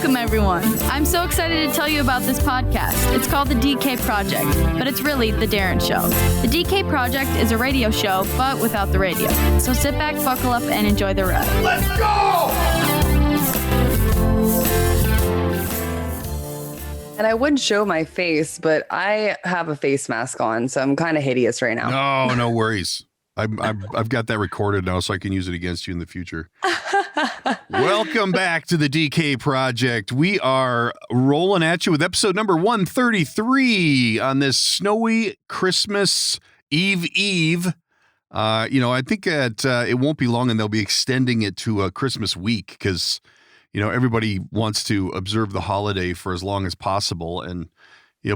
Welcome, everyone. I'm so excited to tell you about this podcast. It's called the DK Project, but it's really the Darren Show. The DK Project is a radio show, but without the radio. So sit back, buckle up, and enjoy the ride. Let's go! And I would show my face, but I have a face mask on, so I'm kind of hideous right now. No worries. I've got that recorded now, so I can use it against you in the future. Welcome back to the DK Project. We are rolling at you with episode number 133 on this snowy Christmas Eve. I think that it won't be long, and they'll be extending it to a Christmas week because everybody wants to observe the holiday for as long as possible. And,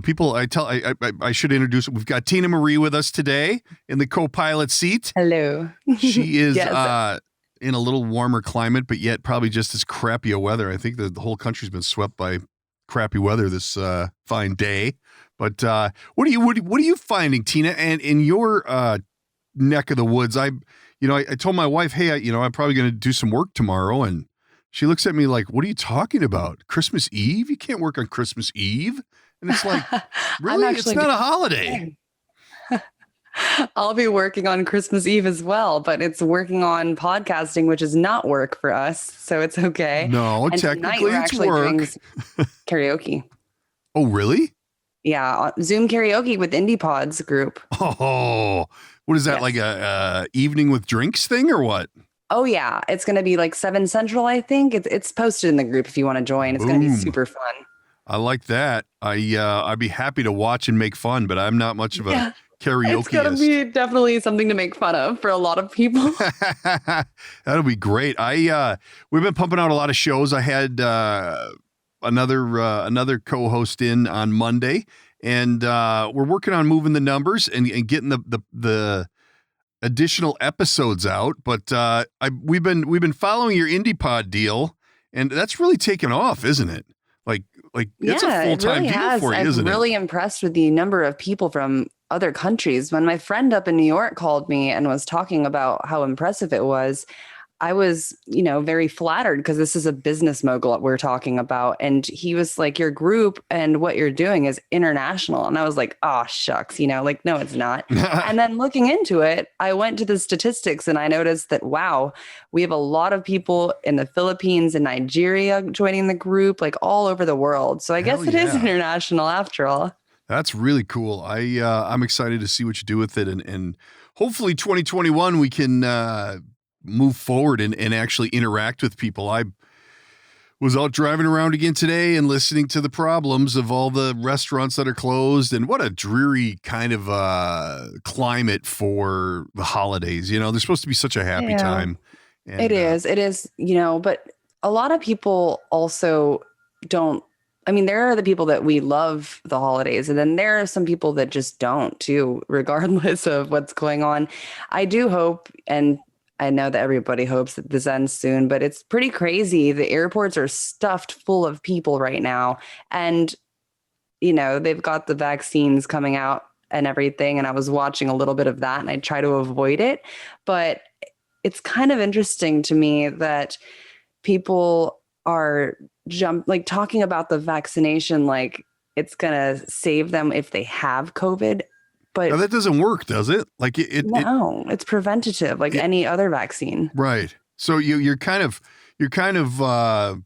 people, I should introduce, we've got Tina Marie with us today in the co-pilot seat. Hello. She is Yes. In a little warmer climate, but yet probably just as crappy a weather. I think the whole country's been swept by crappy weather this fine day. But what are you finding, Tina? And in your neck of the woods, I told my wife, hey, I'm probably going to do some work tomorrow, and she looks at me like, what are you talking about? Christmas Eve? You can't work on Christmas Eve. And it's like, really? It's not a holiday. I'll be working on Christmas Eve as well, but it's working on podcasting, which is not work for us. So it's okay. No, and technically it's doing work. Karaoke. Oh, really? Yeah. Zoom karaoke with Indie Pods group. Oh, what is that? Yes. Like a evening with drinks thing or what? Oh, yeah. It's going to be like 7 Central, I think. It's posted in the group if you want to join. It's going to be super fun. I like that. I'd be happy to watch and make fun, but I'm not much of a karaokeist. It's going to be definitely something to make fun of for a lot of people. That'll be great. We've been pumping out a lot of shows. I had another co-host in on Monday, and we're working on moving the numbers and getting the additional episodes out. But we've been following your Indie Pod deal, and that's really taken off, isn't it? Like it's a full-time deal for you, isn't it? I'm really impressed with the number of people from other countries. When my friend up in New York called me and was talking about how impressive it was, I was, very flattered because this is a business mogul that we're talking about. And he was like, your group and what you're doing is international. And I was like, oh, shucks, no, it's not. And then looking into it, I went to the statistics and I noticed that, wow, we have a lot of people in the Philippines and Nigeria joining the group, like all over the world. So I guess it is international after all. That's really cool. I'm excited to see what you do with it. And hopefully 2021, we can move forward and actually interact with people. I was out driving around again today and listening to the problems of all the restaurants that are closed, and what a dreary kind of climate for the holidays. They're supposed to be such a happy time. And, it is, but a lot of people also don't. I mean, there are the people that we love the holidays, and then there are some people that just don't too, regardless of what's going on. I do hope, and I know that everybody hopes that this ends soon, but it's pretty crazy. The airports are stuffed full of people right now. And, they've got the vaccines coming out and everything. And I was watching a little bit of that and I try to avoid it. But it's kind of interesting to me that people are talking about the vaccination like it's going to save them if they have COVID. But now that doesn't work, does it? It's preventative, like any other vaccine. Right. So you're kind of, I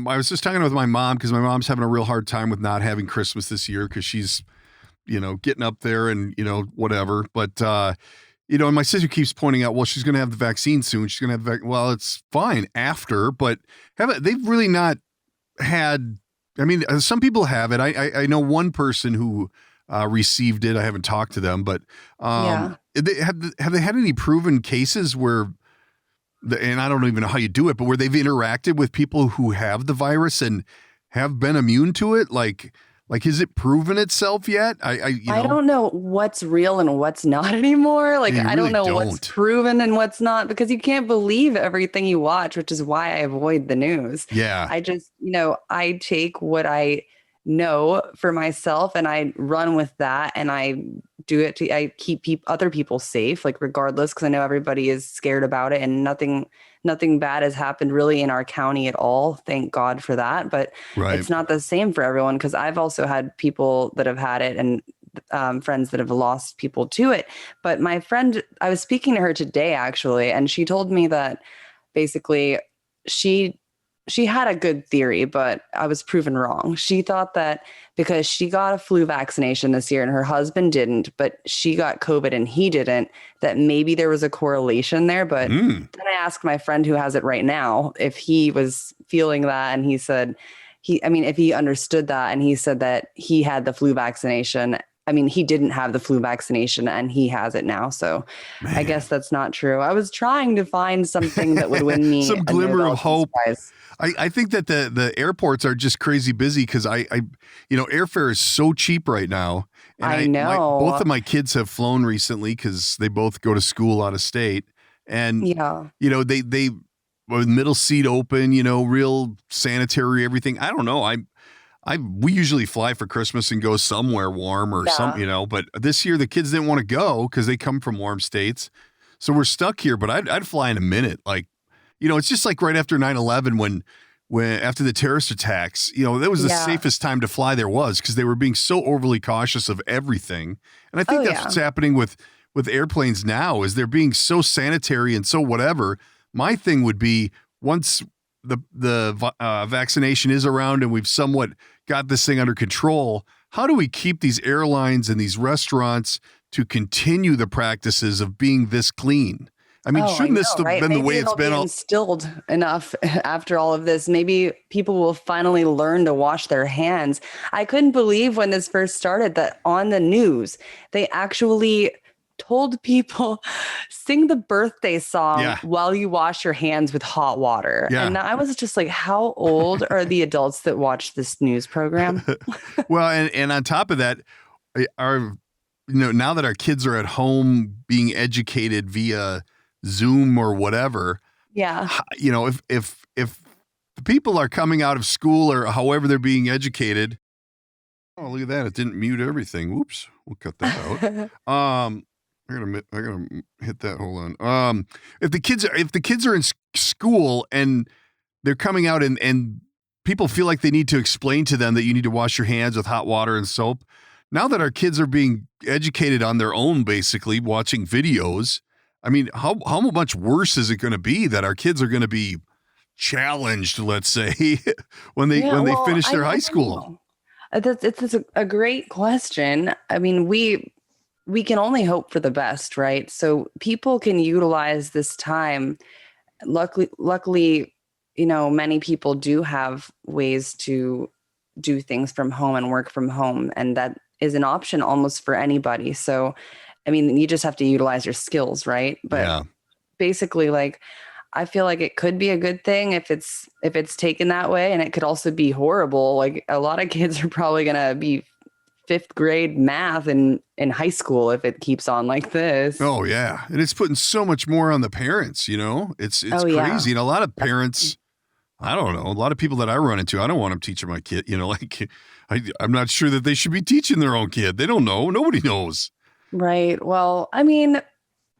was just talking with my mom because my mom's having a real hard time with not having Christmas this year because she's, getting up there and, whatever. But, and my sister keeps pointing out, well, she's going to have the vaccine soon. She's going to have well, it's fine after, but they've really not had. I mean, some people have it. I know one person who received it. I haven't talked to them, but have they had any proven cases where, and I don't even know how you do it, but where they've interacted with people who have the virus and have been immune to it? Like has it proven itself yet? I don't know what's real and what's not anymore. Like, I don't know what's proven and what's not, because you can't believe everything you watch, which is why I avoid the news. Yeah. I just, I take what I know for myself and I run with that, and I do it I keep other people safe, like regardless, because I know everybody is scared about it and nothing nothing bad has happened really in our county at all. Thank God for that. But Right. it's not the same for everyone, because I've also had people that have had it, and friends that have lost people to it. But my friend, I was speaking to her today actually, and she told me that basically she had a good theory, but I was proven wrong. She thought that because she got a flu vaccination this year and her husband didn't, but she got COVID and he didn't, that maybe there was a correlation there. But then I asked my friend who has it right now if he was feeling that, and he said if he understood that, and he said that he had the flu vaccination. I mean, he didn't have the flu vaccination and he has it now. So Man. I guess that's not true. I was trying to find something that would win me some glimmer of hope. Prize. I think that the airports are just crazy busy because airfare is so cheap right now. And I know. Both of my kids have flown recently because they both go to school out of state. And, they with middle seat open, real sanitary, everything. I don't know. We usually fly for Christmas and go somewhere warm or something, but this year the kids didn't want to go because they come from warm states. So we're stuck here, but I'd fly in a minute. Like, it's just like right after 9/11 when after the terrorist attacks, that was the safest time to fly there was, because they were being so overly cautious of everything. And I think that's what's happening with airplanes now, is they're being so sanitary and so whatever. My thing would be, once the vaccination is around and we've somewhat got this thing under control, how do we keep these airlines and these restaurants to continue the practices of being this clean? I mean, shouldn't this have been the way it's been? Instilled enough after all of this. Maybe people will finally learn to wash their hands. I couldn't believe when this first started that on the news, they actually told people, sing the birthday song while you wash your hands with hot water. Yeah. And I was just like, how old are the adults that watch this news program? Well, and on top of that, now that our kids are at home being educated via Zoom or whatever. Yeah. If the people are coming out of school or however they're being educated. Oh, look at that. It didn't mute everything. Whoops. We'll cut that out. I gotta hit that. Hold on. If the kids are in school and they're coming out and people feel like they need to explain to them that you need to wash your hands with hot water and soap. Now that our kids are being educated on their own, basically watching videos, I mean, how much worse is it going to be that our kids are going to be challenged, let's say, when they finish their high school? It's a great question. I mean, we can only hope for the best, right? So people can utilize this time. Luckily, many people do have ways to do things from home and work from home, and that is an option almost for anybody. So I mean, you just have to utilize your skills, right? But basically, like, I feel like it could be a good thing if it's taken that way, and it could also be horrible. Like, a lot of kids are probably going to be 5th grade math in high school if it keeps on like this. Oh yeah. And it's putting so much more on the parents, it's crazy. Yeah. And a lot of parents, I don't know, a lot of people that I run into, I don't want them teaching my kid, I'm not sure that they should be teaching their own kid. They don't know. Nobody knows. Right. Well, I mean,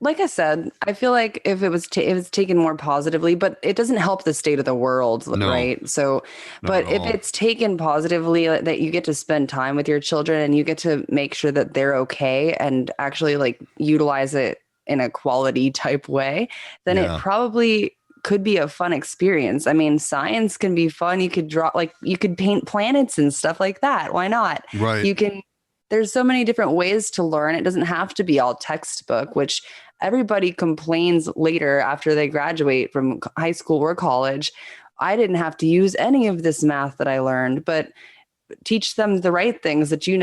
like I said, I feel like if it was taken more positively, but it doesn't help the state of the world, right? So, but if it's taken positively, that you get to spend time with your children and you get to make sure that they're okay and actually like utilize it in a quality type way, then it probably could be a fun experience. I mean, science can be fun. You could you could paint planets and stuff like that. Why not? Right. There's so many different ways to learn. It doesn't have to be all textbook, which everybody complains later after they graduate from high school or college. I didn't have to use any of this math that I learned, but teach them the right things that you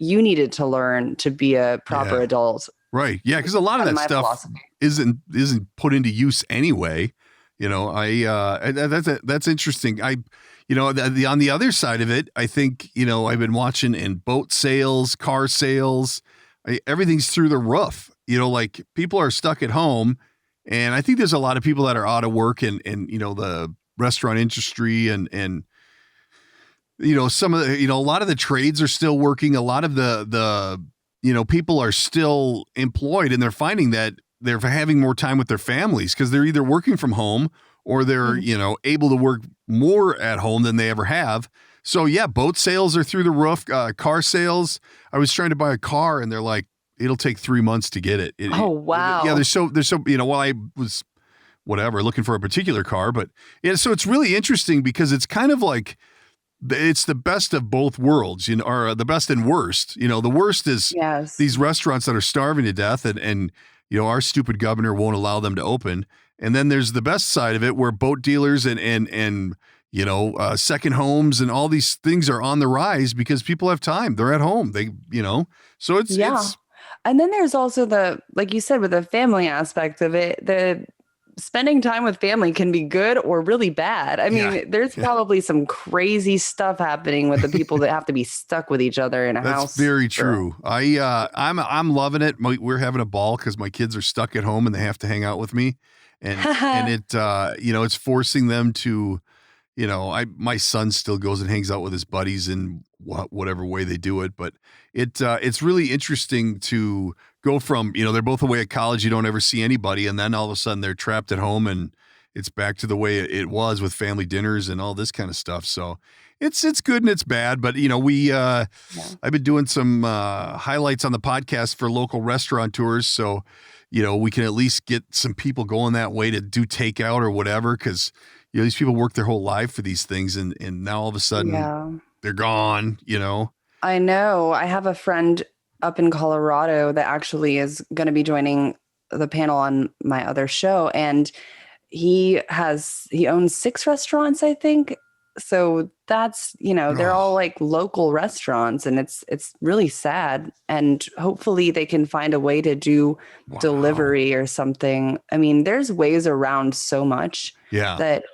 needed to learn to be a proper adult. Right. Yeah, because a lot of that stuff isn't put into use anyway. That's interesting. On the other side of it, I think, I've been watching in boat sales, car sales, everything's through the roof. Like, people are stuck at home, and I think there's a lot of people that are out of work in the restaurant industry and some of the, a lot of the trades are still working. A lot of the people are still employed, and they're finding that they're having more time with their families because they're either working from home or they're, able to work more at home than they ever have. So yeah, boat sales are through the roof. Car sales. I was trying to buy a car and they're like, it'll take 3 months to get it. Oh, wow. Yeah. There's so, while I was looking for a particular car, but yeah, so it's really interesting because it's kind of like, it's the best of both worlds, or the best and worst. The worst is these restaurants that are starving to death and our stupid governor won't allow them to open. And then there's the best side of it where boat dealers and second homes and all these things are on the rise because people have time. They're at home. So it's. And then there's also like you said, with the family aspect of it, the spending time with family can be good or really bad. I mean, there's probably some crazy stuff happening with the people that have to be stuck with each other in a house. That's very true. I'm loving it. We're having a ball because my kids are stuck at home and they have to hang out with me, and it it's forcing them to, my son still goes and hangs out with his buddies in whatever way they do it, but it's really interesting to go from, they're both away at college. You don't ever see anybody. And then all of a sudden they're trapped at home and it's back to the way it was with family dinners and all this kind of stuff. So it's good and it's bad, but I've been doing some highlights on the podcast for local restaurateurs. So, we can at least get some people going that way to do takeout or whatever. Cause these people work their whole life for these things. And now all of a sudden they're gone, I know. I have a friend up in Colorado that actually is going to be joining the panel on my other show. And he owns 6 restaurants, I think. So that's, they're all like local restaurants and it's really sad. And hopefully they can find a way to do delivery or something. I mean, there's ways around so much that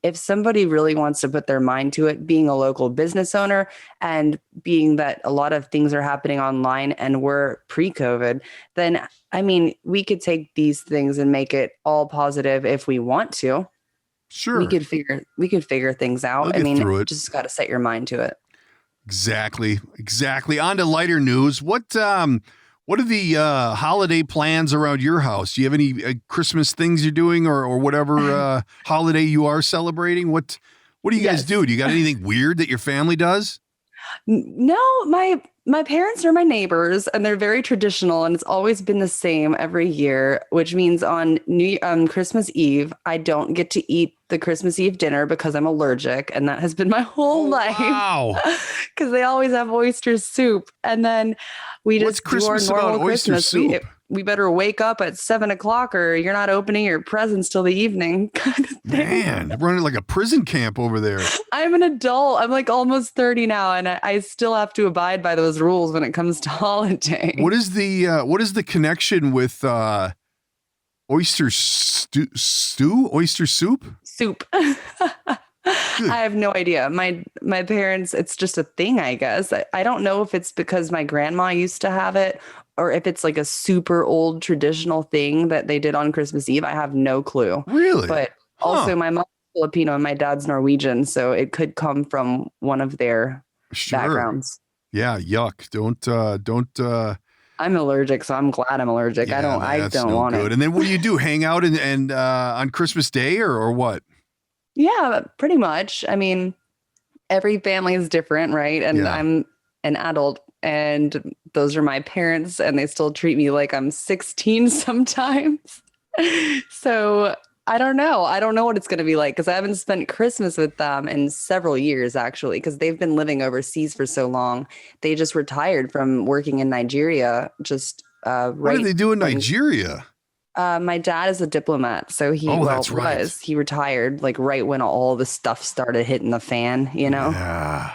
if somebody really wants to put their mind to it, being a local business owner and being that a lot of things are happening online and we're pre-COVID, then, I mean, we could take these things and make it all positive if we want to. Sure. We could figure things out. I mean, just got to set your mind to it. Exactly. On to lighter news. What are the holiday plans around your house? Do you have any Christmas things you're doing or whatever holiday you are celebrating? What do you guys do? Do you got anything weird that your family does? No, my parents are my neighbors and they're very traditional and it's always been the same every year, which means on Christmas Eve, I don't get to eat the Christmas Eve dinner because I'm allergic. And that has been my whole life. Wow. Because they always have oyster soup. And then we just do our normal Christmas soup? We better wake up at 7:00 or you're not opening your presents till the evening. Kind of thing. Man, running like a prison camp over there. I'm an adult. I'm like almost 30 now, and I still have to abide by those rules when it comes to holidays. What is the connection with oyster stew? Oyster soup? Soup. I have no idea. My parents, it's just a thing, I guess. I don't know if it's because my grandma used to have it or if it's like a super old traditional thing that they did on Christmas Eve. I have no clue. Really? But also my mom's Filipino and my dad's Norwegian, so it could come from one of their backgrounds. Yeah, yuck. Don't I'm allergic, so I'm glad I'm allergic. Yeah, I don't want it. And then what do you do? Hang out and on Christmas Day or what? Yeah, pretty much. I mean, every family is different, right? And I'm an adult and those are my parents and they still treat me like I'm 16 sometimes. So I don't know. I don't know what it's going to be like because I haven't spent Christmas with them in several years, actually, because they've been living overseas for so long. They just retired from working in Nigeria. What did they do in Nigeria? My dad is a diplomat, so he he retired like right when all the stuff started hitting the fan, Yeah.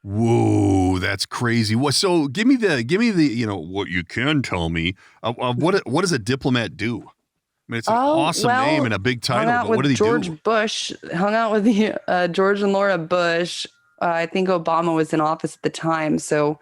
Whoa, that's crazy. So give me the what you can tell me of what does a diplomat do? I mean, it's an awesome name and a big title, but what do they do? Hung out with George and Laura Bush. I think Obama was in office at the time, so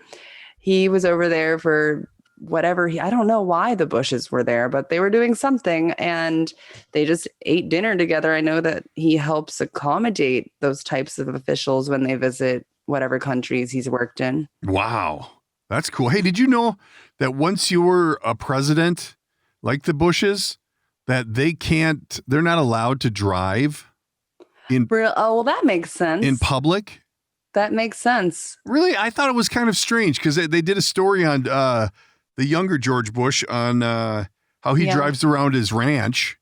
he was over there for whatever. I don't know why the Bushes were there, but they were doing something and they just ate dinner together. I know that he helps accommodate those types of officials when they visit whatever countries he's worked in. Wow. That's cool. Hey, did you know that once you were a president, like the Bushes, that they're not allowed to drive in. Oh, well, that makes sense. In public. That makes sense. Really? I thought it was kind of strange because they did a story on the younger George Bush on how he drives around his ranch,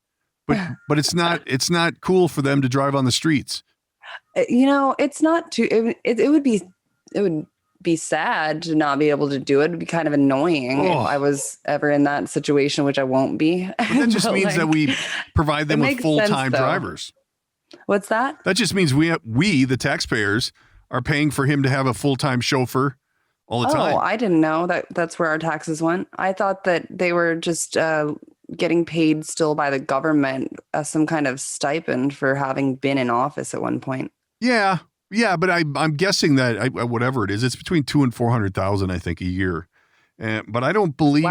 but it's not cool for them to drive on the streets. It's not too. It would be sad to not be able to do it. It'd be kind of annoying if I was ever in that situation, which I won't be. But that just means that we provide them with full-time drivers. What's that? That just means we the taxpayers are paying for him to have a full-time chauffeur all the time. Oh, I didn't know that's where our taxes went. I thought that they were just getting paid still by the government as some kind of stipend for having been in office at one point. Yeah, but I'm guessing that whatever it is, it's between $200,000 and $400,000, I think, a year. But I don't believe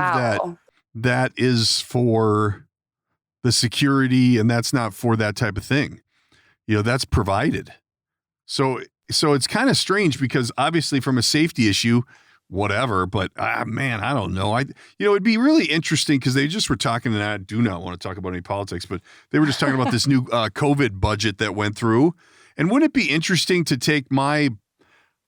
that is for the security, and that's not for that type of thing. That's provided. So it's kind of strange because obviously from a safety issue, whatever, but man, I don't know. It'd be really interesting because they just were talking, and I do not want to talk about any politics, but they were just talking about this new COVID budget that went through. And wouldn't it be interesting to take my,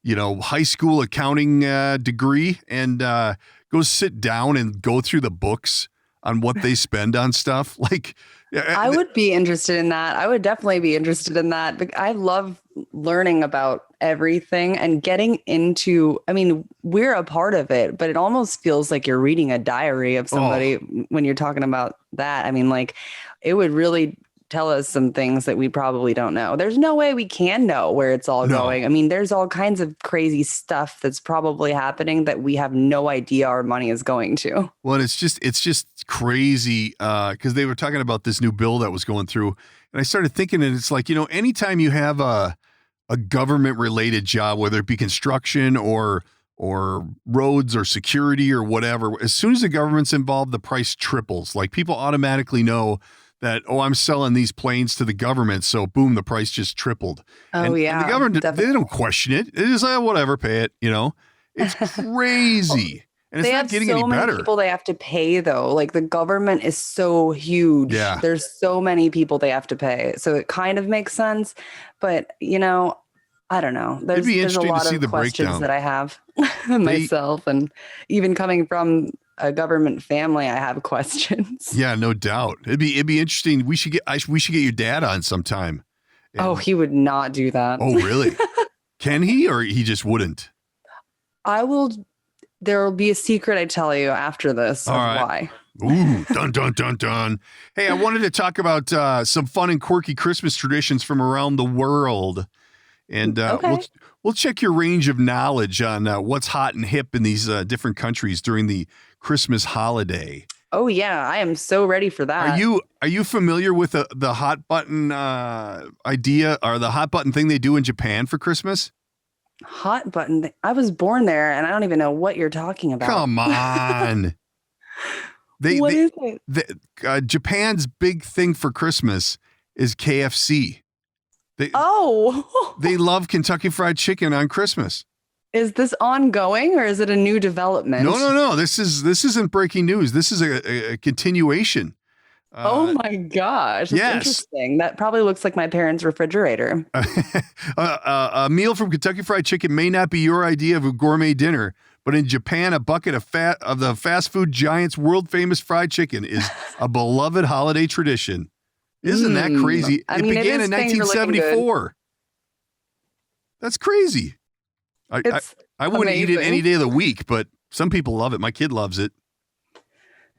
high school accounting degree and go sit down and go through the books on what they spend on stuff? Like, I would be interested in that. I would definitely be interested in that. I love learning about everything and getting into, we're a part of it, but it almost feels like you're reading a diary of somebody when you're talking about that. It would really tell us some things that we probably don't know. There's no way we can know where it's all going. There's all kinds of crazy stuff that's probably happening that we have no idea our money is going to. Well, it's just crazy because they were talking about this new bill that was going through, and I started thinking, and it's like, anytime you have a government related job, whether it be construction or roads or security or whatever, as soon as the government's involved, the price triples. Like, people automatically know that, I'm selling these planes to the government, so boom, the price just tripled. And the government, definitely. They don't question it. It is whatever, pay it. It's crazy. And it's not getting any better. They have so many people they have to pay, though. Like, the government is so huge. Yeah. There's so many people they have to pay. So it kind of makes sense. But, I don't know. There's a lot of questions that I have myself. And even coming from a government family, I have questions. Yeah, no doubt. It'd be interesting. We should get your dad on sometime. He would not do that. Oh, really? Can he, or he just wouldn't? I will. There will be a secret I tell you after this of why. Ooh, dun, dun, dun, dun. Hey, I wanted to talk about some fun and quirky Christmas traditions from around the world. And we'll check your range of knowledge on what's hot and hip in these different countries during the Christmas holiday. Oh, yeah. I am so ready for that. Are you familiar with the hot button idea, or the hot button thing they do in Japan for Christmas? Hot button? I was born there, and I don't even know what you're talking about. Come on. What is it? Japan's big thing for Christmas is KFC. They love Kentucky Fried Chicken on Christmas. Is this ongoing, or is it a new development? No. This isn't breaking news. This is a continuation. Oh my gosh. That's interesting. That probably looks like my parents' refrigerator. A meal from Kentucky Fried Chicken may not be your idea of a gourmet dinner, but in Japan, a bucket of the fast food giant's world famous fried chicken is a beloved holiday tradition. Isn't that crazy? It began in 1974. That's crazy. I wouldn't eat it any day of the week, but some people love it. My kid loves it.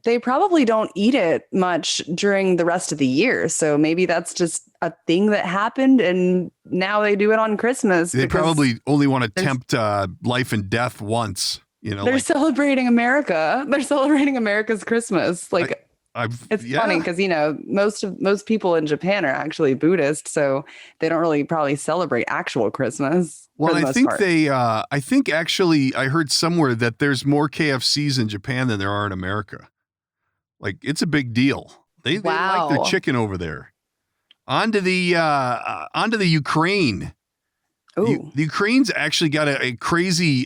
They probably don't eat it much during the rest of the year. So maybe that's just a thing that happened, and now they do it on Christmas. They probably only want to tempt life and death once. They're celebrating America. They're celebrating America's Christmas. It's funny because, most people in Japan are actually Buddhist, so they don't really probably celebrate actual Christmas. Well, I think actually I heard somewhere that there's more KFCs in Japan than there are in America. Like, it's a big deal. They like their chicken over there. On to the Ukraine. Ooh. The Ukrainians actually got a crazy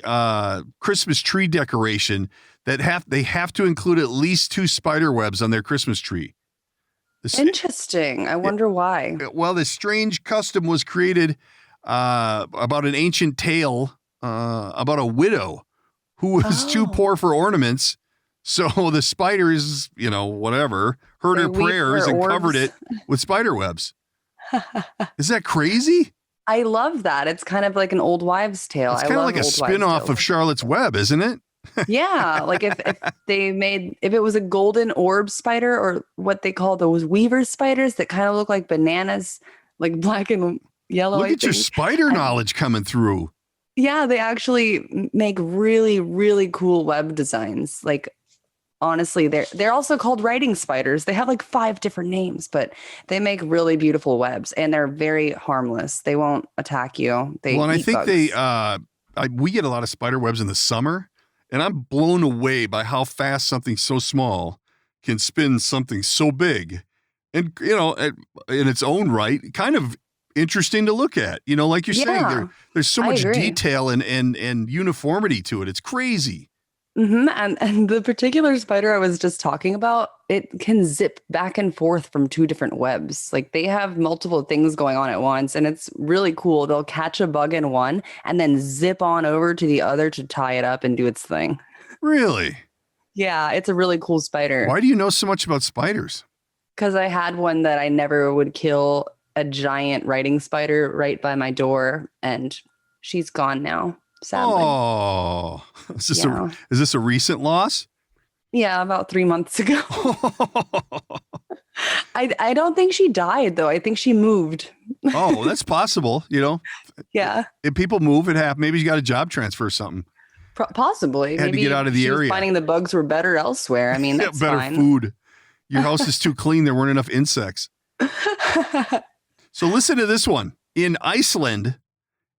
Christmas tree decoration that they have to include at least 2 spider webs on their Christmas tree. Interesting. I wonder why. Well, this strange custom was created about an ancient tale about a widow who was too poor for ornaments. So the spiders, whatever, heard her prayers and covered it with spider webs. Is that crazy? I love that. It's kind of like an old wives' tale. It's kind of like a spin-off of Charlotte's Web, isn't it? Yeah, like if it was a golden orb spider, or what they call those weaver spiders that kind of look like bananas, like black and yellow. Look at your spider knowledge coming through. Yeah, they actually make really, really cool web designs. Like, honestly, they're also called writing spiders. They have like 5 different names, but they make really beautiful webs, and they're very harmless. They won't attack you. And I think we get a lot of spider webs in the summer. And I'm blown away by how fast something so small can spin something so big. And, in its own right, kind of interesting to look at. Like you're saying, there's so much detail and uniformity to it. It's crazy. Mm-hmm. And the particular spider I was just talking about, it can zip back and forth from 2 different webs. Like, they have multiple things going on at once, and it's really cool. They'll catch a bug in one and then zip on over to the other to tie it up and do its thing. Really? Yeah, it's a really cool spider. Why do you know so much about spiders? Because I had one that I never would kill, a giant writing spider right by my door, and she's gone now. Sadly. Oh, is this a recent loss? Yeah, about 3 months ago. I don't think she died, though. I think she moved. Oh, that's possible. Yeah. If people move, it happens. Maybe you got a job transfer or something. Possibly. Had to get out of the area. Finding the bugs were better elsewhere. I mean, that's better fine. Food. Your house is too clean. There weren't enough insects. So listen to this one. In Iceland,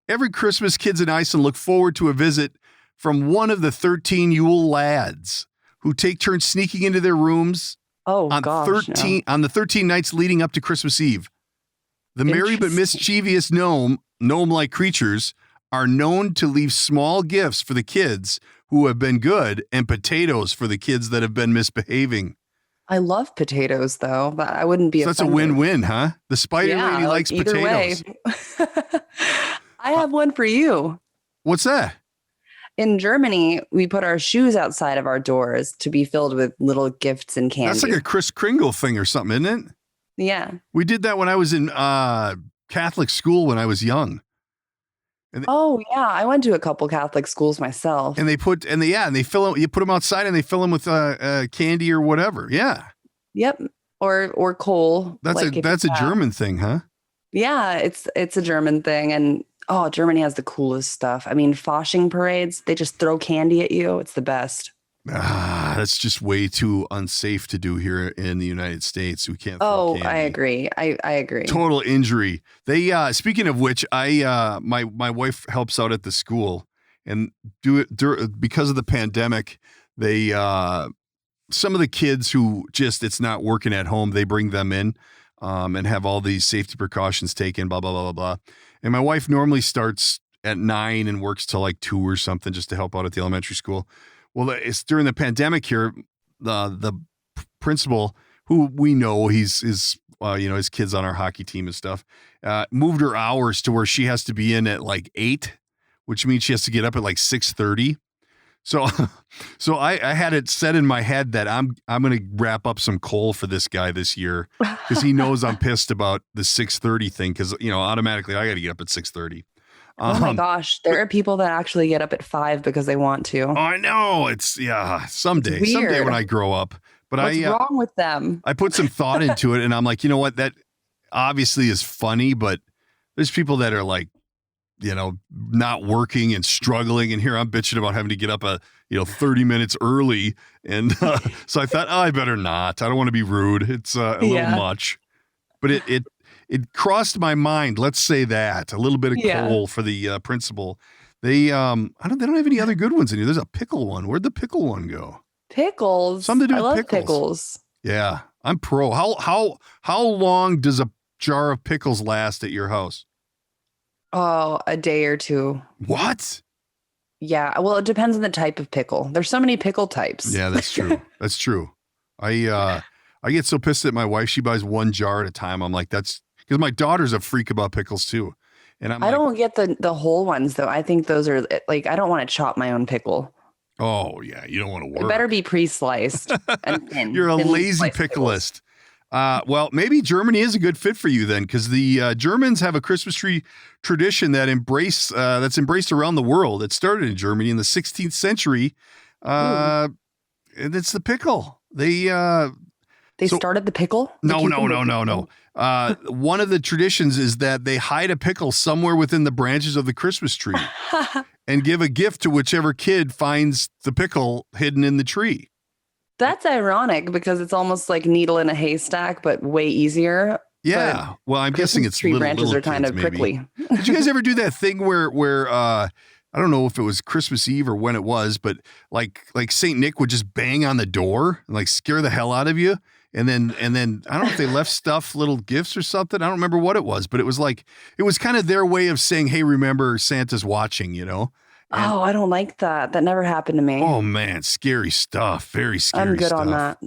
every Christmas, kids in Iceland look forward to a visit from one of the 13 Yule lads who take turns sneaking into their rooms on the 13 nights leading up to Christmas Eve. The merry but mischievous gnome-like creatures are known to leave small gifts for the kids who have been good and potatoes for the kids that have been misbehaving. I love potatoes, though, but I wouldn't be That's a win-win, huh? The spider lady likes potatoes. I have one for you. What's that? In Germany, we put our shoes outside of our doors to be filled with little gifts and candy. That's like a Kris Kringle thing or something, isn't it? Yeah. We did that when I was in Catholic school when I was young. I went to a couple Catholic schools myself. And they fill them. You put them outside and they fill them with candy or whatever. Yeah. Yep. Or coal. That's a German thing, huh? Yeah, it's a German thing, and Germany has the coolest stuff. I mean, Fasching parades, they just throw candy at you. It's the best. That's just way too unsafe to do here in the United States. We can't throw candy. I agree. I agree. Total injury. They speaking of which, my wife helps out at the school, and because of the pandemic, they some of the kids who it's not working at home, they bring them in and have all these safety precautions taken, blah, blah, blah, blah, blah. And my wife normally starts at 9 and works till like 2 or something just to help out at the elementary school. Well, it's during the pandemic here, the principal, who we know his kids on our hockey team and stuff, moved her hours to where she has to be in at like 8, which means she has to get up at like 6:30. So I had it set in my head that I'm going to wrap up some coal for this guy this year because he knows I'm pissed about the 6:30 thing because, automatically I got to get up at 6:30. Oh my gosh. There are people that actually get up at 5 because they want to. Oh, I know. Someday when I grow up. But what's wrong with them? I put some thought into it and I'm like, you know what? That obviously is funny, but there's people that are like, not working and struggling. And here I'm bitching about having to get up 30 minutes early. And so I thought, I better not. I don't want to be rude. It's a little much. But it crossed my mind. Let's say that a little bit of coal for the principal. They don't have any other good ones in here. There's a pickle one. Where'd the pickle one go? Pickles. Something to do I with love pickles. Yeah, I'm pro. How long does a jar of pickles last at your house? Oh, a day or two. What? Yeah. Well, it depends on the type of pickle. There's so many pickle types. Yeah, that's true. That's true. I get so pissed at my wife. She buys one jar at a time. I'm like, that's because my daughter's a freak about pickles too. And I don't get the whole ones though. I think those are like, I don't want to chop my own pickle. Oh yeah, you don't want to work. It better be pre-sliced and thin. You're a thin lazy sliced pickles. pickleist. Well, maybe Germany is a good fit for you then, because the Germans have a Christmas tree tradition that's embraced around the world. It started in Germany in the 16th century, and it's the pickle. They started the pickle? No. One of the traditions is that they hide a pickle somewhere within the branches of the Christmas tree and give a gift to whichever kid finds the pickle hidden in the tree. That's ironic because it's almost like needle in a haystack, but way easier. Yeah. Well, I'm guessing it's tree branches are kind of prickly. Did you guys ever do that thing where I don't know if it was Christmas Eve or when it was, but like Saint Nick would just bang on the door and like scare the hell out of you. And then I don't know if they left stuff, little gifts or something. I don't remember what it was, but it was kind of their way of saying, hey, remember Santa's watching, you know? And, I don't like that. That never happened to me. Oh man, scary stuff. Very scary. I'm good stuff. on that.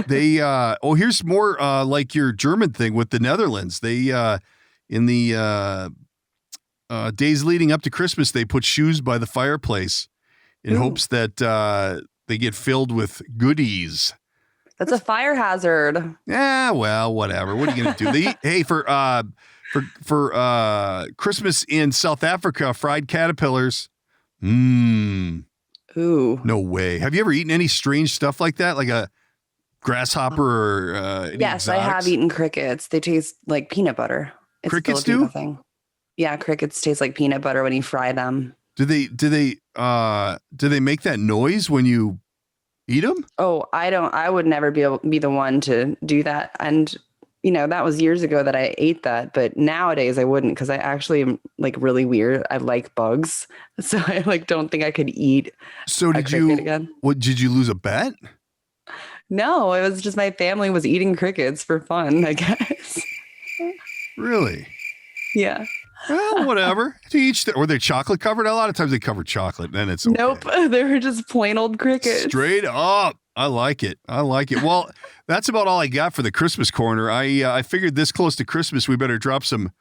They here's more like your German thing with the Netherlands. They in the days leading up to Christmas, they put shoes by the fireplace in hopes that they get filled with goodies. That's a fire hazard. Yeah, well, whatever. What are you gonna do? For Christmas in South Africa, fried caterpillars. Ooh. No way. Have you ever eaten any strange stuff like that? Like a grasshopper or any Yes, I exotics? have eaten crickets. They taste like peanut butter. It's Crickets Filipino do? thing. Yeah, crickets taste like peanut butter when you fry them. Do they make that noise when you eat them? Oh, I would never be the one to do that. And that was years ago that I ate that, but nowadays I wouldn't because I actually am like really weird. I like bugs. So I don't think I could eat So a cricket again. What did you lose a bet? No, it was just my family was eating crickets for fun, I guess. Really? Yeah. Well, whatever. To each were they chocolate covered? A lot of times they cover chocolate, then it's okay. Nope. They were just plain old crickets. Straight up. I like it. Well, that's about all I got for the Christmas corner. I figured this close to Christmas, we better drop some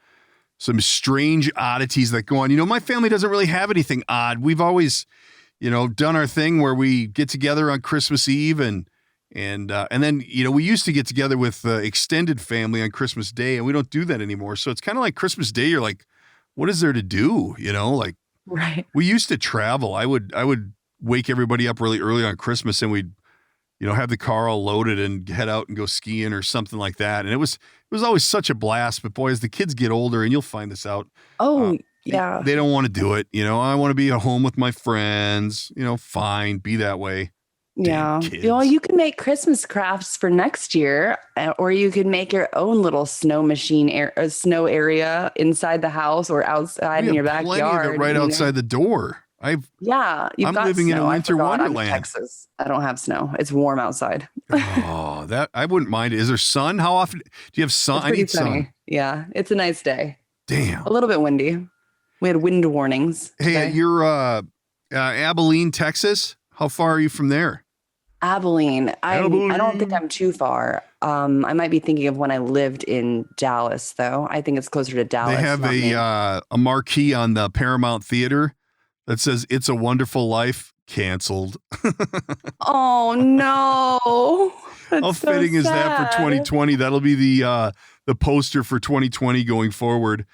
strange oddities that go on. My family doesn't really have anything odd. We've always, done our thing where we get together on Christmas Eve and then, we used to get together with extended family on Christmas Day, and we don't do that anymore. So it's kind of like Christmas Day. You're like, what is there to do? Right. We used to travel. I would wake everybody up really early on Christmas, and we'd have the car all loaded and head out and go skiing or something like that. And it was always such a blast. But boy, as the kids get older, and you'll find this out. Oh, yeah. They don't want to do it. I want to be at home with my friends. Fine, be that way. Yeah. Damn kids. You can make Christmas crafts for next year, or you could make your own little snow machine snow area inside the house or outside in your backyard. Plenty of it right outside the door. I'm living in a winter wonderland. I'm in Texas. I don't have snow. It's warm outside. Oh, that I wouldn't mind. Is there sun? How often do you have sun? I need sun. Yeah, it's a nice day. Damn. A little bit windy. We had wind warnings. Hey, you're Abilene, Texas. How far are you from there? Abilene. I don't think I'm too far. I might be thinking of when I lived in Dallas, though. I think it's closer to Dallas. They have a marquee on the Paramount Theater that says "It's a Wonderful Life." Canceled. Oh no! How fitting is that for 2020? That'll be the poster for 2020 going forward.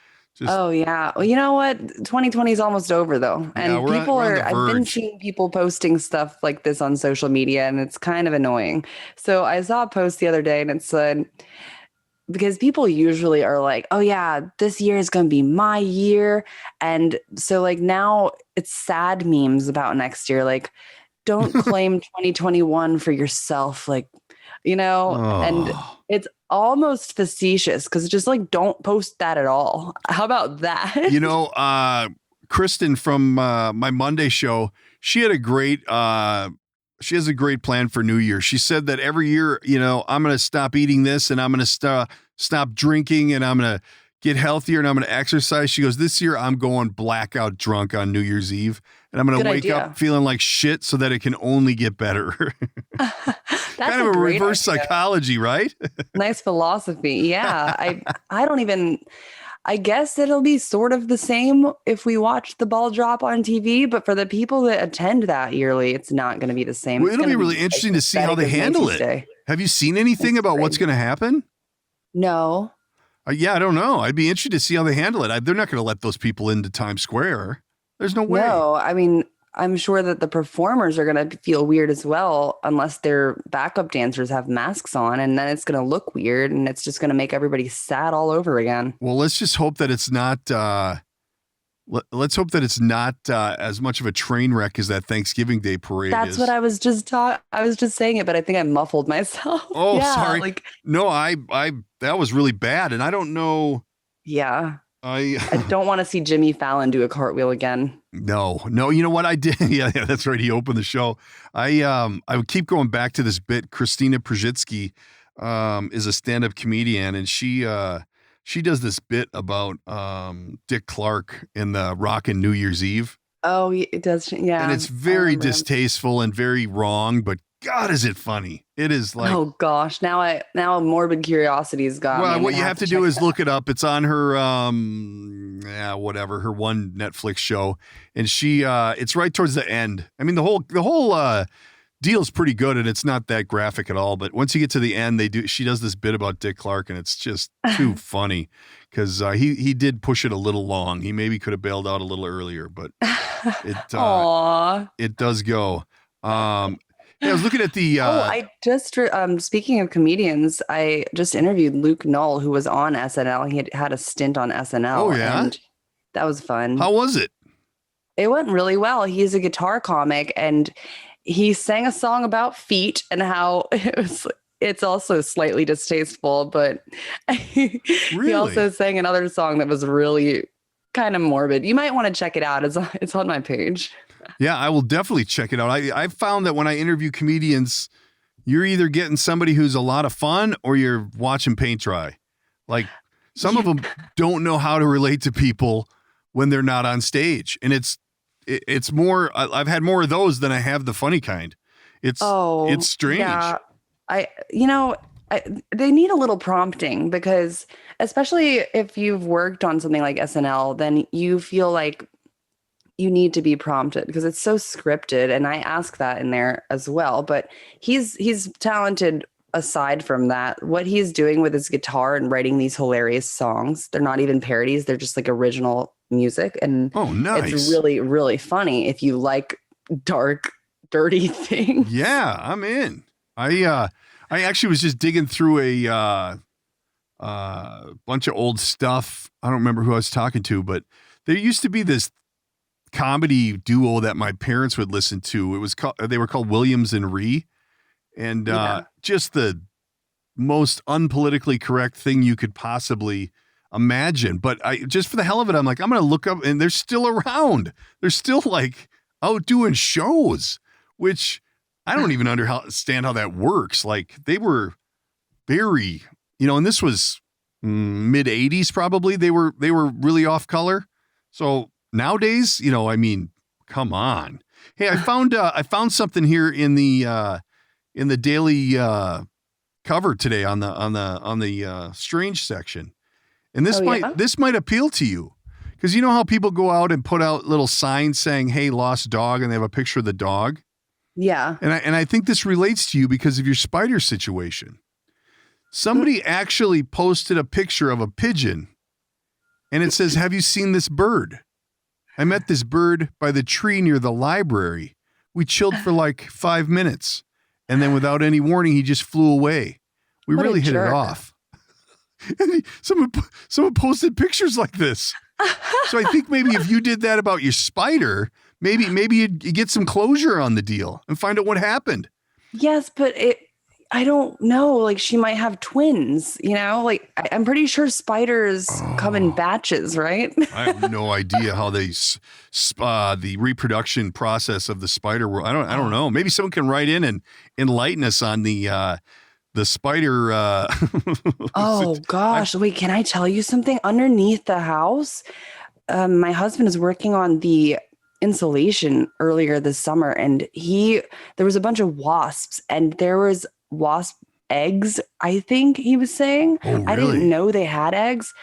Oh yeah. Well, you know what? 2020 is almost over though. And I've been seeing people posting stuff like this on social media, and it's kind of annoying. So I saw a post the other day, and it said, because people usually are like, oh yeah, this year is going to be my year. And so now it's sad memes about next year. Like, don't claim 2021 for yourself. And it's almost facetious because it's just don't post that at all. How about that? Kristen from my Monday show, she has a great plan for New Year. She said that every year, I'm going to stop eating this, and I'm going to stop drinking, and I'm going to get healthier and I'm going to exercise. She goes, this year I'm going blackout drunk on New Year's Eve and I'm going to wake up feeling like shit so that it can only get better. Kind of a reverse psychology, right? Nice philosophy. Yeah. I guess it'll be sort of the same if we watch the ball drop on TV, but for the people that attend that yearly, it's not going to be the same. Well, it'll be really interesting to see how they handle it. Have you seen anything about what's going to happen? No. Yeah, I don't know. I'd be interested to see how they handle it. They're not going to let those people into Times Square. There's no way. No, I mean, I'm sure that the performers are going to feel weird as well, unless their backup dancers have masks on, and then it's going to look weird, and it's just going to make everybody sad all over again. Well, let's just hope that it's not. Let's hope that it's not as much of a train wreck as that Thanksgiving Day parade. That's what I was just I was just saying it, but I think I muffled myself. Oh, yeah, sorry. No, I that was really bad, and I don't know. Yeah. I don't want to see Jimmy Fallon do a cartwheel again. No. You know what I did? Yeah, that's right. He opened the show. I would keep going back to this bit. Christina Przitsky is a stand-up comedian, and she does this bit about Dick Clark in the Rockin' New Year's Eve. Oh, it does. Yeah. And it's very distasteful and very wrong, but God, is it funny? It is like, oh gosh, now morbid curiosity's gone. Well, what you have to do is look it up. It's on her, her one Netflix show, and it's right towards the end. I mean, the whole deal's pretty good, and it's not that graphic at all. But once you get to the end, she does this bit about Dick Clark, and it's just too funny because he did push it a little long. He maybe could have bailed out a little earlier, but it does go. Yeah, I was looking at the. I just speaking of comedians, I just interviewed Luke Null, who was on SNL. He had a stint on SNL. Oh yeah, and that was fun. How was it? It went really well. He's a guitar comic, and he sang a song about feet and how it's also slightly distasteful. But he also sang another song that was really kind of morbid. You might want to check it out. It's on my page. Yeah, I will definitely check it out. I've found that when I interview comedians, you're either getting somebody who's a lot of fun or you're watching paint dry. Like some of them don't know how to relate to people when they're not on stage. And it's more, I've had more of those than I have the funny kind. It's strange. Yeah. They need a little prompting because especially if you've worked on something like SNL, then you feel like you need to be prompted because it's so scripted. And I ask that in there as well, but he's talented aside from that. What he's doing with his guitar and writing these hilarious songs, they're not even parodies. They're just like original music. And nice. It's really, really funny if you like dark, dirty things. Yeah, I'm in. I actually was just digging through a bunch of old stuff. I don't remember who I was talking to, but there used to be this comedy duo that my parents would listen to. They were called Williams and Ree, and just the most unpolitically correct thing you could possibly imagine. But just for the hell of it, I'm like, I'm going to look up, and they're still around. They're still like out doing shows, which I don't even understand how that works. Like they were very, and this was mid 80s probably. They were really off color. So nowadays, come on. Hey, I found something here in the daily cover today on the strange section, and this might appeal to you because you know how people go out and put out little signs saying, "Hey, lost dog," and they have a picture of the dog. Yeah, and I think this relates to you because of your spider situation. Somebody actually posted a picture of a pigeon, and it says, "Have you seen this bird? I met this bird by the tree near the library. We chilled for like 5 minutes. And then without any warning, he just flew away. We really hit it off." And someone posted pictures like this. So I think maybe if you did that about your spider, maybe you'd get some closure on the deal and find out what happened. Yes, but I don't know. Like she might have twins, like I'm pretty sure spiders come in batches, right? I have no idea how the reproduction process of the spider world. I don't know. Maybe someone can write in and enlighten us on the the spider. Oh gosh, wait, can I tell you something? Underneath the house, my husband is working on the insulation earlier this summer, and there was a bunch of wasps, and there was wasp eggs, I think he was saying. Oh, really? I didn't know they had eggs.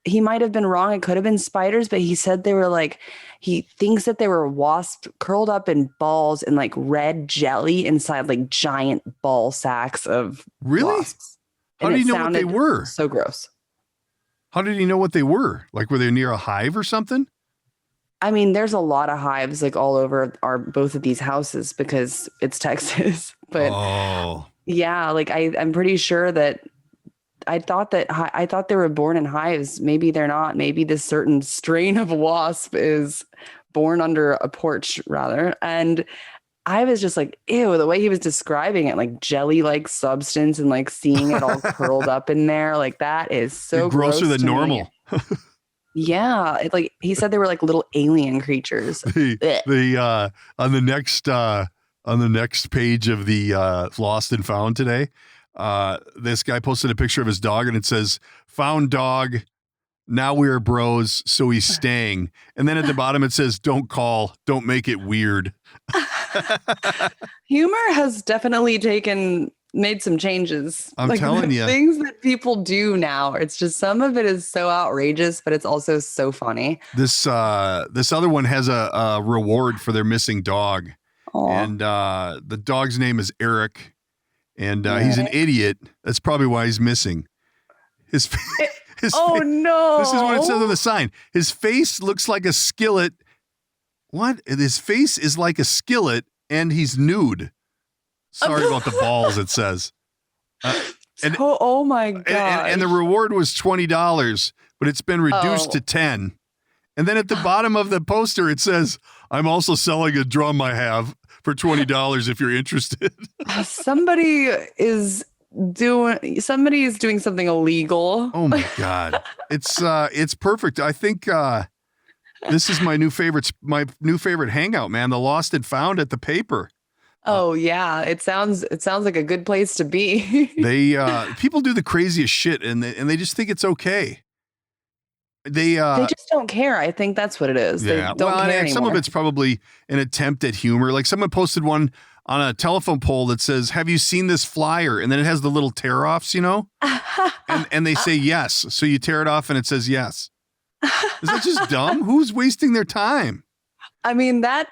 He might have been wrong. It could have been spiders, but he said they were like, he thinks that they were wasps curled up in balls and like red jelly inside like giant ball sacks of wasps. How did he know what they were? So gross. How did he know what they were? Like, were they near a hive or something? I mean, there's a lot of hives like all over both of these houses because it's Texas. But yeah, like I'm pretty sure that I thought they were born in hives. Maybe they're not. Maybe this certain strain of wasp is born under a porch rather. And I was just like, ew, the way he was describing it, like jelly-like substance and like seeing it all curled up in there. Like that is so grosser than normal. Yeah. Like he said they were like little alien creatures. On the next page of the Lost and Found today, this guy posted a picture of his dog and it says, "Found dog. Now we're bros, so he's staying." And then at the bottom it says, "Don't call. Don't make it weird." Humor has definitely made some changes. I'm telling you. Things that people do now. It's just some of it is so outrageous, but it's also so funny. This other one has a reward for their missing dog. Aww. And the dog's name is Eric. And he's an idiot. That's probably why he's missing. No. This is what it says on the sign. His face looks like a skillet. What? His face is like a skillet and he's nude. Sorry about the balls, it says. Oh my God. And the reward was $20, but it's been reduced to $10. And then at the bottom of the poster, it says, "I'm also selling a drum I have for $20 if you're interested." Somebody is doing something illegal. Oh my God. It's perfect. I think this is my new favorite hangout, man. The Lost and Found at the paper. Oh yeah. It sounds like a good place to be. People do the craziest shit and they just think it's okay. They just don't care. I think that's what it is. Yeah. They don't care anymore. Some of it's probably an attempt at humor. Like someone posted one on a telephone pole that says, "Have you seen this flyer?" And then it has the little tear-offs, and they say yes. So you tear it off and it says yes. Is that just dumb? Who's wasting their time? I mean, that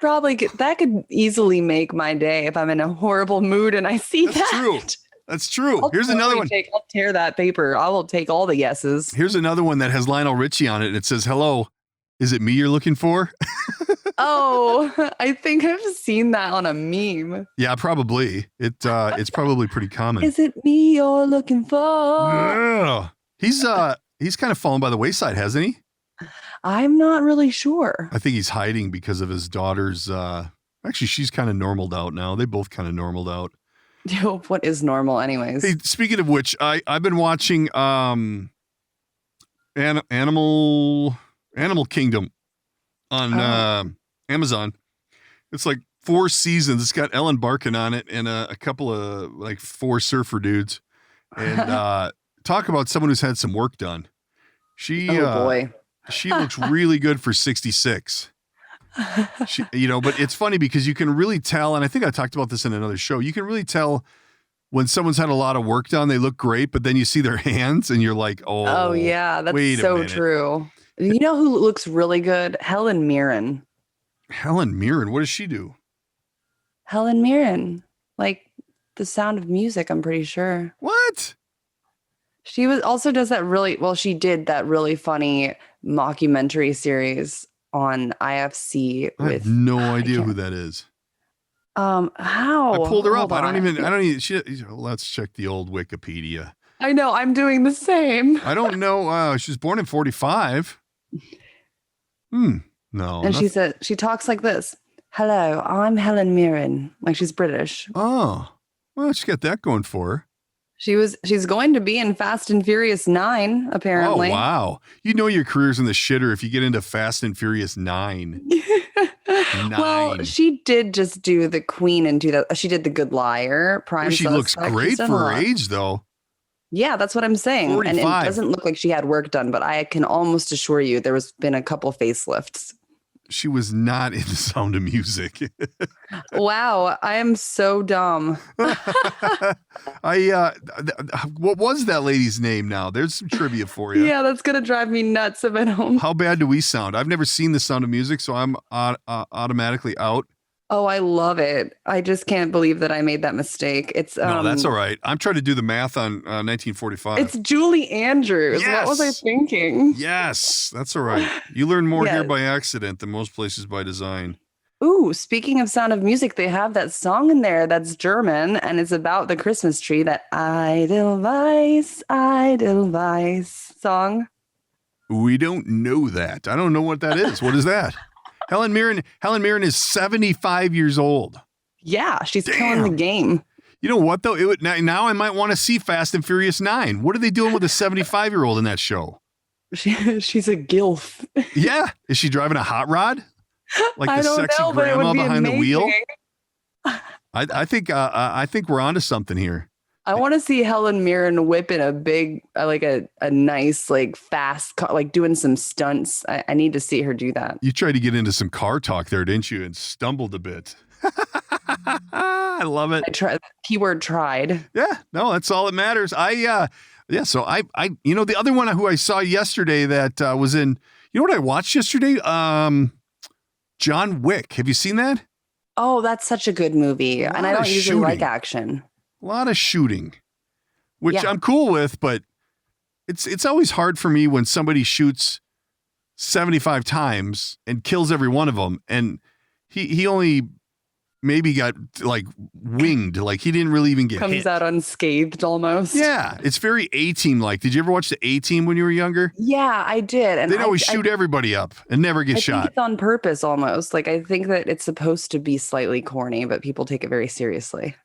could easily make my day if I'm in a horrible mood and I see That's that. True. That's true. Here's another one. I'll tear that paper. I will take all the yeses. Here's another one that has Lionel Richie on it. And it says, "Hello, is it me you're looking for?" Oh, I think I've seen that on a meme. Yeah, probably. It's probably pretty common. Is it me you're looking for? Yeah. He's kind of fallen by the wayside, hasn't he? I'm not really sure. I think he's hiding because of his daughter's. Actually, she's kind of normaled out now. They both kind of normaled out. What is normal, anyways? Hey, speaking of which, I've been watching Animal Kingdom on Amazon. It's like 4 seasons. It's got Ellen Barkin on it and a couple of like 4 surfer dudes. And talk about someone who's had some work done. She boy. She looks really good for 66. But it's funny because you can really tell, and I think I talked about this in another show, you can really tell when someone's had a lot of work done, they look great, but then you see their hands and you're like, oh yeah, that's so true. You know who looks really good? Helen Mirren. Helen Mirren? What does she do? Helen Mirren. Like The Sound of Music, I'm pretty sure. What? She does that really, well, she did that really funny mockumentary series on IFC. I have no idea who that is. How? I pulled her up. I don't even, let's check the old Wikipedia. I know, I'm doing the same. I don't know. She was born in 45. No. And she talks like this. "Hello, I'm Helen Mirren." Like she's British. Oh, well, she's got that going for her. She's going to be in Fast and Furious 9, apparently. Oh, wow. You know your career's in the shitter if you get into Fast and Furious 9. Well, 9. she did just do the Queen and do that. She did The Good Liar, Prime She looks Suspect. great She's done for a her lot. age, though. Yeah, that's what I'm saying. And it 45. doesn't look like she had work done, but I can almost assure you there was been a couple facelifts. She was not in The Sound of Music. Wow, I am so dumb. What was that lady's name now? There's some trivia for you. Yeah, that's gonna drive me nuts if I don't. How bad do we sound? I've never seen The Sound of Music, so I'm automatically out. Oh, I love it. I just can't believe that I made that mistake. It's No, that's all right. I'm trying to do the math on 1945. It's Julie Andrews. Yes. What was I thinking? Yes, that's all right. You learn more here Yes. by accident than most places by design. Ooh, speaking of Sound of Music, they have that song in there that's German and it's about the Christmas tree, that Edelweiss song. We don't know that. I don't know what that is. What is that? Helen Mirren is 75 years old. Yeah, she's Damn. killing the game. You know what, though? Now I might want to see Fast and Furious 9. What are they doing with a 75-year-old in that show? She's a gilf. Yeah. Is she driving a hot rod? Like I the don't sexy know, but it grandma would be behind the wheel? amazing. I think we're onto something here. I want to see Helen Mirren whipping a big, like a nice, like fast car, like doing some stunts. I need to see her do that. You tried to get into some car talk there, didn't you? And stumbled a bit. I love it. I tried. Keyword tried. Yeah, no, that's all that matters. So I, the other one who I saw yesterday that was in, you know what I watched yesterday? John Wick. Have you seen that? Oh, that's such a good movie. And I don't usually like action. A lot of shooting, which Yeah. I'm cool with, but it's always hard for me when somebody shoots 75 times and kills every one of them. And he only maybe got like winged, like he didn't really even get Comes hit. out unscathed almost. Yeah, it's very A-Team like. Did you ever watch the A-Team when you were younger? Yeah, I did. And They'd always shoot everybody up and never get I shot. think it's on purpose almost. Like I think that it's supposed to be slightly corny, but people take it very seriously.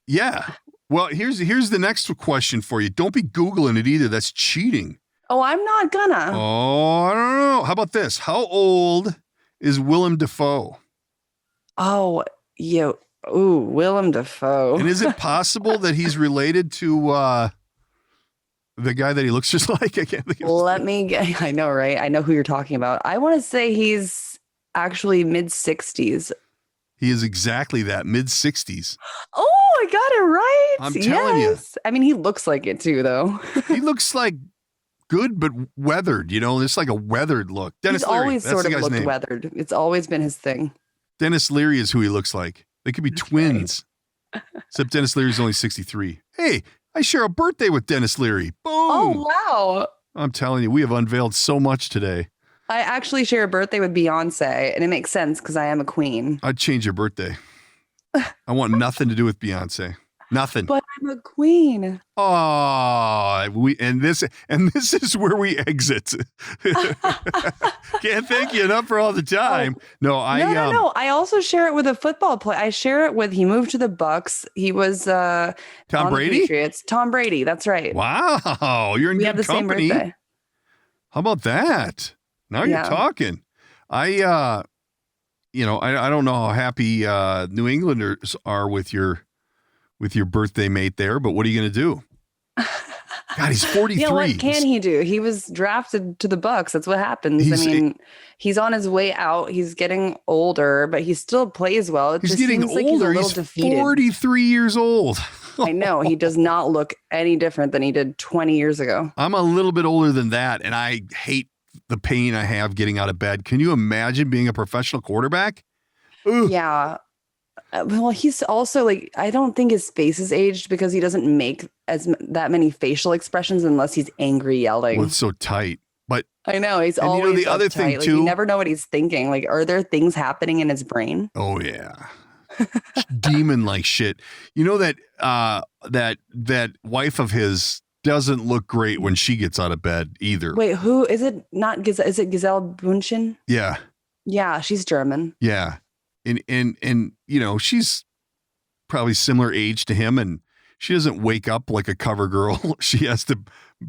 Yeah. Well, here's the next question for you. Don't be Googling it either. That's cheating. Oh, I'm not gonna. Oh, I don't know. How about this? How old is Willem Dafoe? Oh, Willem Dafoe. And is it possible that he's related to the guy that he looks just like? I can't think of his name. I know, right? I know who you're talking about. I want to say he's actually mid-60s. He is exactly that, mid-60s. Oh, I got it right. I'm telling you. I mean, he looks like it too, though. He looks like good but weathered, It's like a weathered look. Dennis He's Leary. always That's sort the of guy's looked name. weathered. It's always been his thing. Dennis Leary is who he looks like. They could be twins. Except Dennis Leary's only 63. Hey, I share a birthday with Dennis Leary. Boom. Oh, wow. I'm telling you, we have unveiled so much today. I actually share a birthday with Beyonce, and it makes sense because I am a queen. I'd change your birthday. I want nothing to do with Beyonce. Nothing. But I'm a queen. Oh, this is where we exit. Can't thank you enough for all the time. No. No. I also share it with a football player. I share it with. He moved to the Bucks. He was Tom on Brady. The Patriots. Tom Brady. That's right. Wow, you're in We good have the company. same birthday. How about that? Now you're Yeah. talking. I don't know how happy New Englanders are with your birthday mate there, but what are you going to do? God, he's 43. Yeah, what can he do? He was drafted to the Bucks. That's what happens. He's on his way out. He's getting older, but he still plays well. It He's just getting seems older. like he's a little He's defeated. 43 years old. I know. He does not look any different than he did 20 years ago. I'm a little bit older than that, and I hate the pain I have getting out of bed. Can you imagine being a professional quarterback? Ugh. Yeah. Well, he's also like, I don't think his face is aged because he doesn't make that many facial expressions unless he's angry yelling. Well, it's so tight. But I know he's and always the other thing like, too. you never know what he's thinking. Like, are there things happening in his brain? Oh yeah, demon like shit. You know that wife of his doesn't look great when she gets out of bed either. Wait, who is it? Not Giselle? Is it Giselle Bündchen? Yeah, Yeah, she's German. yeah, and she's probably similar age to him, and she doesn't wake up like a cover girl. She has to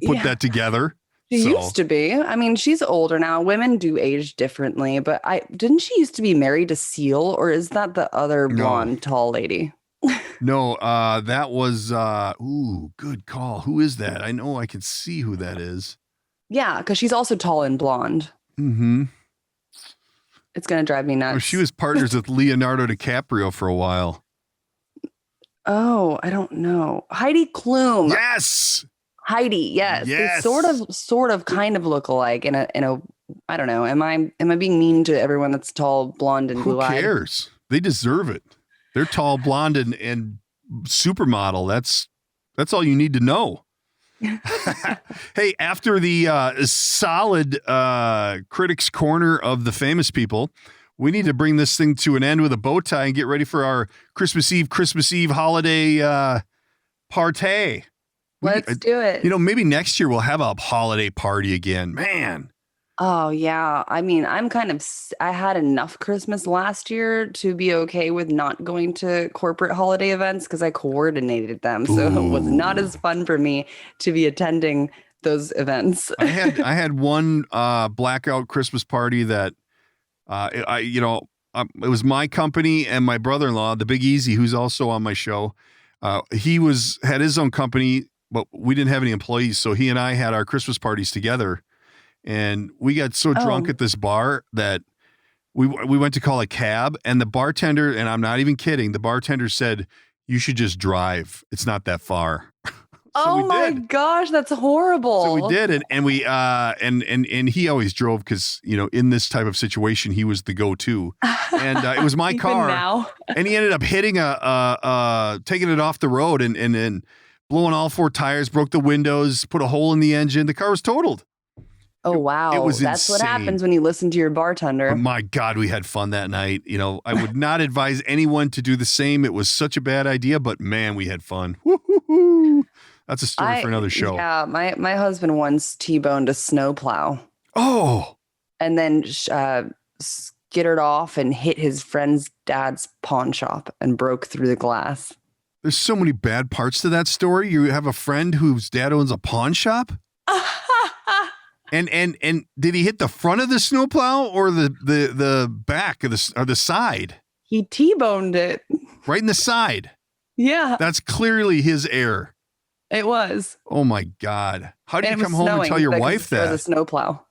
put that together. She used to be. I mean, she's older now. Women do age differently, but didn't she used to be married to Seal, or is that the other blonde tall lady? No, that was good call. Who is that? I know I can see who that is. Yeah, because she's also tall and blonde. Mm-hmm. It's gonna drive me nuts. Oh, she was partners with Leonardo DiCaprio for a while. Oh, I don't know. Heidi Klum. Yes. Heidi, yes. They sort of kind of look alike in a I don't know. Am I being mean to everyone that's tall, blonde, and blue-eyed? Who cares? They deserve it. They're tall, blonde, and supermodel. That's all you need to know. Hey, after the solid critics corner of the famous people, we need to bring this thing to an end with a bow tie and get ready for our Christmas Eve holiday party. Let's do it. Maybe next year we'll have a holiday party again. Man. Oh, yeah. I mean, I had enough Christmas last year to be okay with not going to corporate holiday events because I coordinated them. So It was not as fun for me to be attending those events. I had one blackout Christmas party that it was my company and my brother-in-law, the Big Easy, who's also on my show. He had his own company, but we didn't have any employees. So he and I had our Christmas parties together. And we got so drunk at this bar that we went to call a cab, and the bartender, and I'm not even kidding, the bartender said, "You should just drive. It's not that far." Oh my gosh, that's horrible. So we did, and we and he always drove because in this type of situation he was the go-to, and it was my car. Now. And he ended up hitting taking it off the road and blowing all 4 tires, broke the windows, put a hole in the engine. The car was totaled. Oh, wow. That's insane. What happens when you listen to your bartender. But my God, we had fun that night. I would not advise anyone to do the same. It was such a bad idea, but man, we had fun. Woo-hoo-hoo. That's a story for another show. Yeah, my husband once T-boned a snowplow. Oh. And then skittered off and hit his friend's dad's pawn shop and broke through the glass. There's so many bad parts to that story. You have a friend whose dad owns a pawn shop? And did he hit the front of the snowplow or the back of the side? He T-boned it. Right in the side. Yeah. That's clearly his error. It was. Oh my God. How did you come home and tell your wife that? It was a snowplow.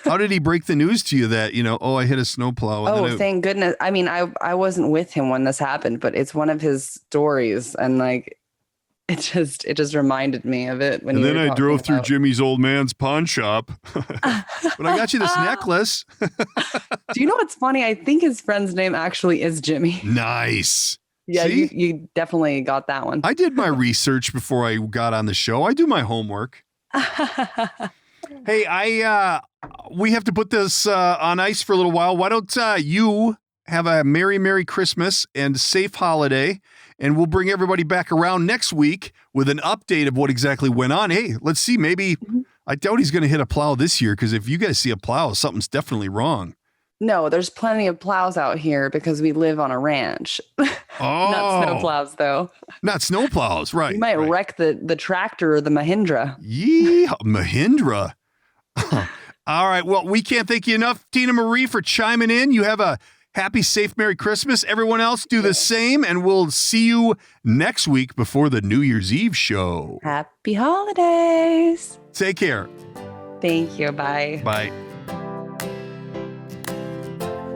How did he break the news to you that, I hit a snowplow? And thank goodness. I mean, I wasn't with him when this happened, but it's one of his stories. And it just reminded me of it. And then I drove through Jimmy's old man's pawn shop. But I got you this necklace. Do you know what's funny? I think his friend's name actually is Jimmy. Nice. Yeah, you definitely got that one. I did my research before I got on the show. I do my homework. Hey, we have to put this on ice for a little while. Why don't you have a Merry Christmas and safe holiday, and we'll bring everybody back around next week with an update of what exactly went on. Hey, let's see. Maybe I doubt he's going to hit a plow this year because if you guys see a plow, something's definitely wrong. No, there's plenty of plows out here because we live on a ranch. Oh. Not snow plows, though. Not snow plows, right. You might wreck the tractor or the Mahindra. Yeah, Mahindra. All right. Well, we can't thank you enough, Tina Marie, for chiming in. You have a happy, safe, Merry Christmas. Everyone else do the same, and we'll see you next week before the New Year's Eve show. Happy holidays. Take care. Thank you. Bye. Bye.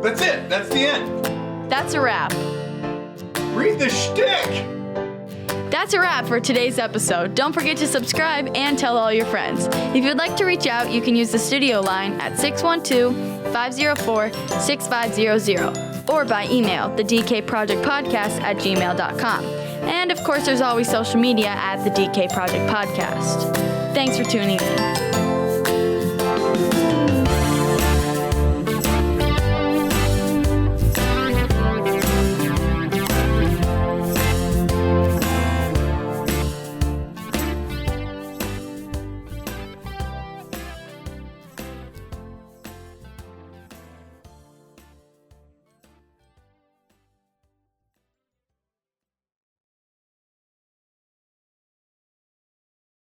That's it. That's the end. That's a wrap. Read the shtick. That's a wrap for today's episode. Don't forget to subscribe and tell all your friends. If you'd like to reach out, you can use the studio line at 612-504-6500 or by email, the DK Project Podcast at gmail.com. And of course, there's always social media at the DK Project Podcast. Thanks for tuning in.